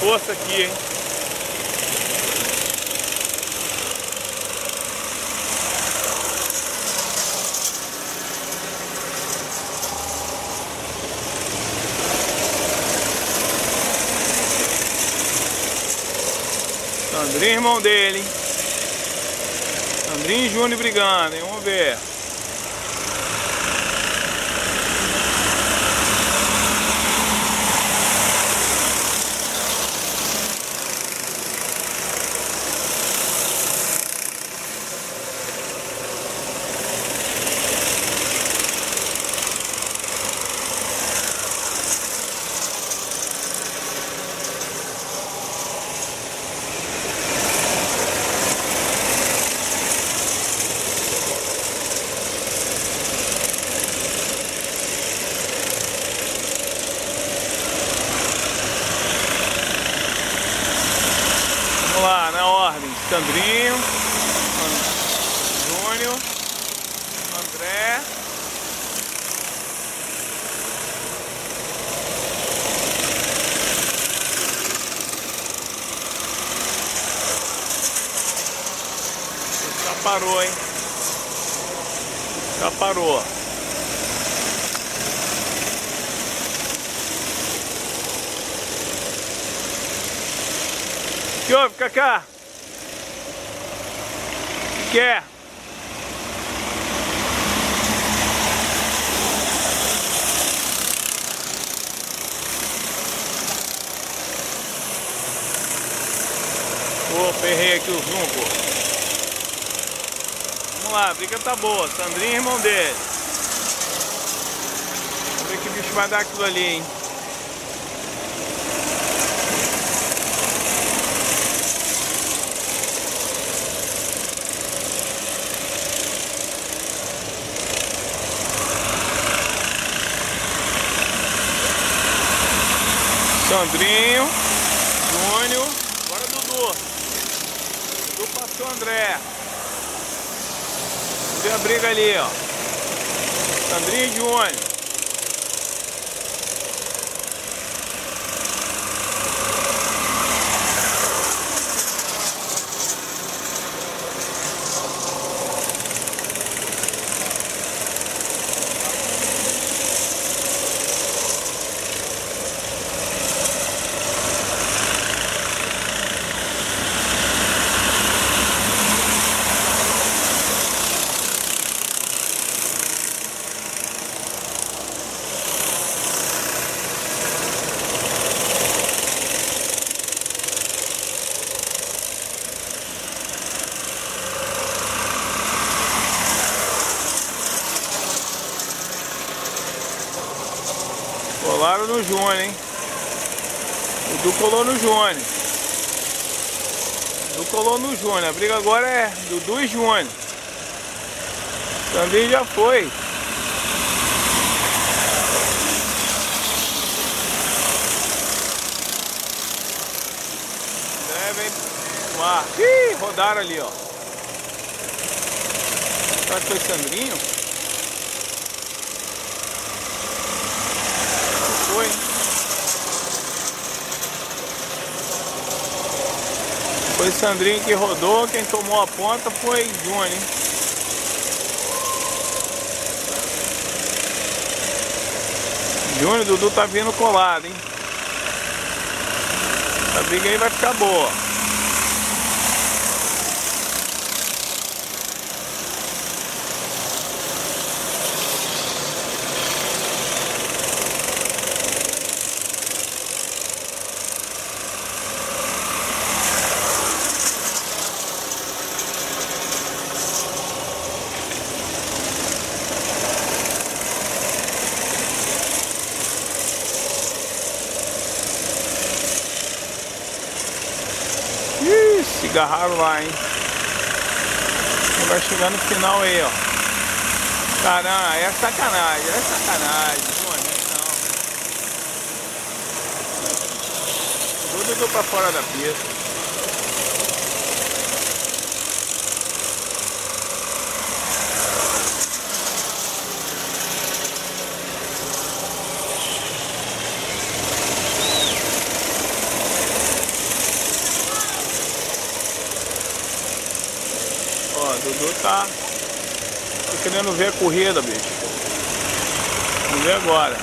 força aqui, hein? Sandrinho, irmão dele, hein? Sandrinho e Júnior brigando, hein? Vamos ver. Vamos lá, na ordem. Sandrinho, Júnior, André. Já parou, hein? Já parou. O que houve, Cacá? O que é? Pô, ferrei aqui o zoom, pô. Vamos lá, a briga tá boa. Sandrinho e irmão dele. Vamos ver que bicho vai dar aquilo ali, hein? Sandrinho, Júnior, agora Dudu. Dudu passou o André. Vamos ver a briga ali, ó. Sandrinho e Júnior. Colaram no Júnior, hein? O Dudu colou no Júnior. Dudu colou no Júnior. A briga agora é Dudu e Júnior. Também já foi. Vem no ar. Ih, rodaram ali, ó. Será que foi Sandrinho? Foi. Foi Sandrinho que rodou, quem tomou a ponta foi Júnior, hein? Júnior, Dudu tá vindo colado, hein? Essa briga aí vai ficar boa. Se agarraram lá, hein? Vai chegar no final aí, ó. Caramba, é sacanagem, não. Tudo pra fora da pista. Ó, Dudu tá querendo ver a corrida, bicho. Vamos ver agora.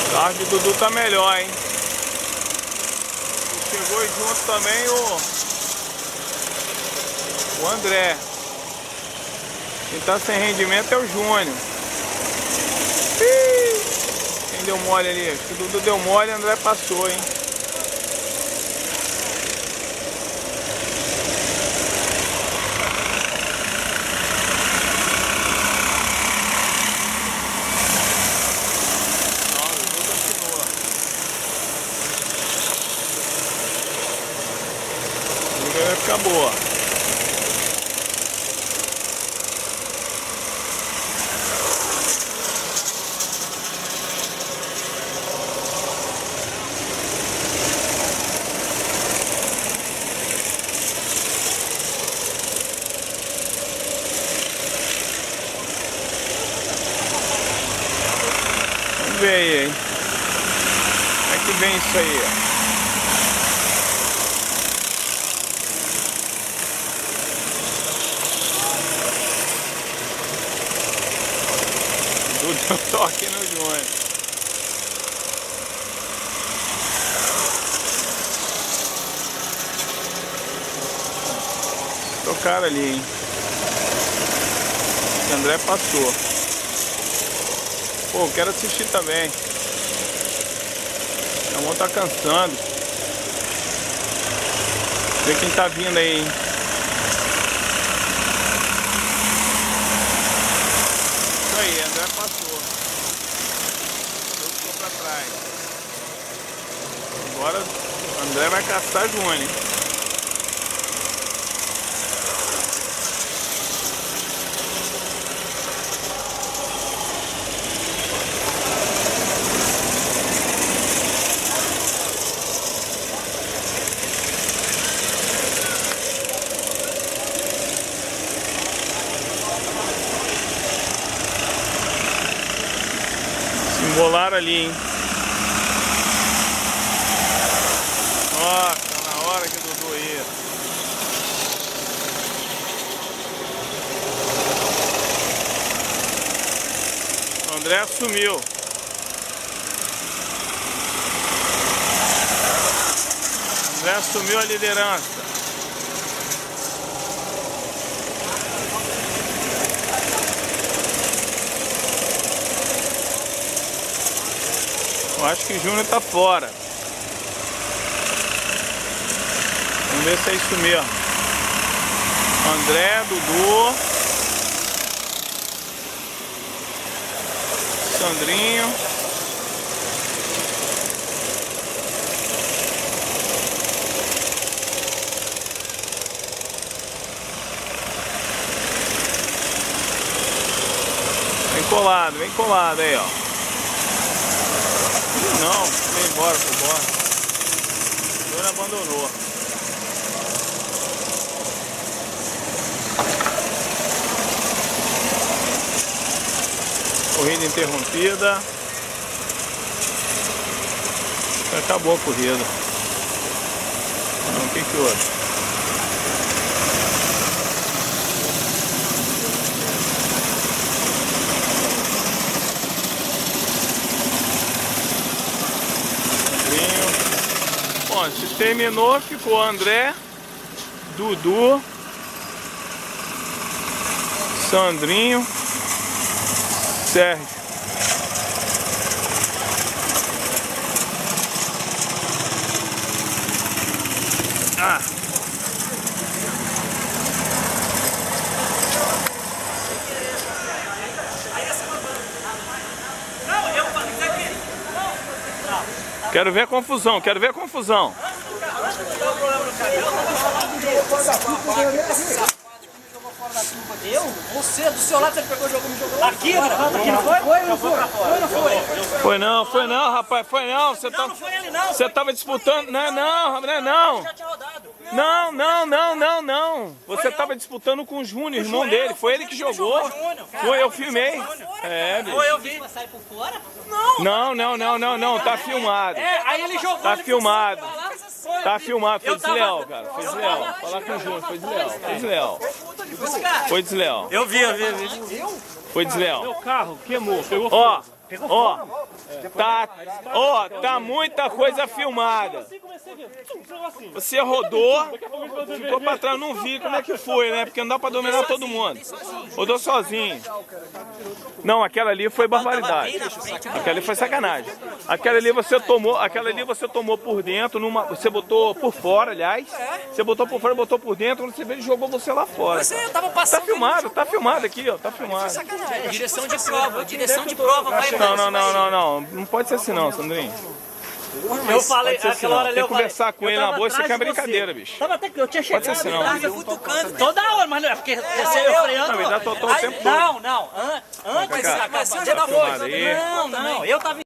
O carro de Dudu tá melhor, hein? E chegou junto também o André. Quem tá sem rendimento é o Júnior. Quem deu mole ali? Acho que o Dudu deu mole e o André passou, hein? Não, o Dudu continua. A briga vai ficar boa. Vamos ver aí, hein? Como é que vem isso aí, ó? Deu um toque no Júnior. Tocaram ali, hein? O André passou. Pô, quero assistir também. A mão tá cansando. Ver quem tá vindo aí, hein? Isso aí, André passou. Eu ficou pra trás. Agora o André vai caçar Júnior, hein? Embolaram ali, hein? Nossa, tá na hora que o Dudu ia. O André assumiu. O André assumiu a liderança. Eu acho que o Júnior tá fora. Vamos ver se é isso mesmo. André, Dudu, Sandrinho. Vem colado aí, ó. Não, foi embora, foi embora. O Júnior abandonou. Corrida interrompida. Acabou a corrida. Não, o que houve? Bom, se terminou, ficou André, Dudu, Sandrinho, Sérgio. Ah! Quero ver a confusão, quero ver a confusão. Eu? Você, do seu lado, você pegou o jogo e me jogou aqui, aqui não foi? Foi ou não foi? Foi ou não foi? Foi não, rapaz, foi não. Você não, não foi ele não. Você tava disputando. Não, não, não. Já tinha rodado. Não, não, não, não, não. Você tava disputando com o Júnior, irmão dele. Foi ele que jogou. Foi, eu filmei. É, bicho. Foi, eu vi. Não, não, não, não, não. Tá filmado. É, aí ele jogou. Tá filmado. Foi. Tá filmado. Foi desleal, cara. Foi desleal. Falar com o Júnior. Foi desleal. Foi desleal. Foi desleal. Eu vi. Foi desleal. Meu carro queimou, pegou Ó, ó, tá muita coisa filmada. Você rodou, ficou pra trás, não vi como é que foi, né? Porque não dá pra dominar todo mundo. Rodou sozinho. Não, aquela ali foi barbaridade. Aquela ali foi sacanagem. Aquela ali você tomou por dentro, você botou por fora, aliás. Você botou por fora, botou por dentro, quando você veio, ele jogou você lá fora. Tá filmado aqui, ó, tá filmado. Direção de prova, vai. Não pode ser assim não, Sandrinho. Eu falei, Pode ser assim, aquela hora não. ali Tem eu que falei. conversar com ele na boa, isso aqui é brincadeira, bicho. Tava até que eu tinha chegado. Pode ser assim, não. Toda hora, mas não é porque você eu freando. Na verdade, tô o tempo todo. Não. Antes Cá. da acabar. Tá filmado aí. Não, eu tava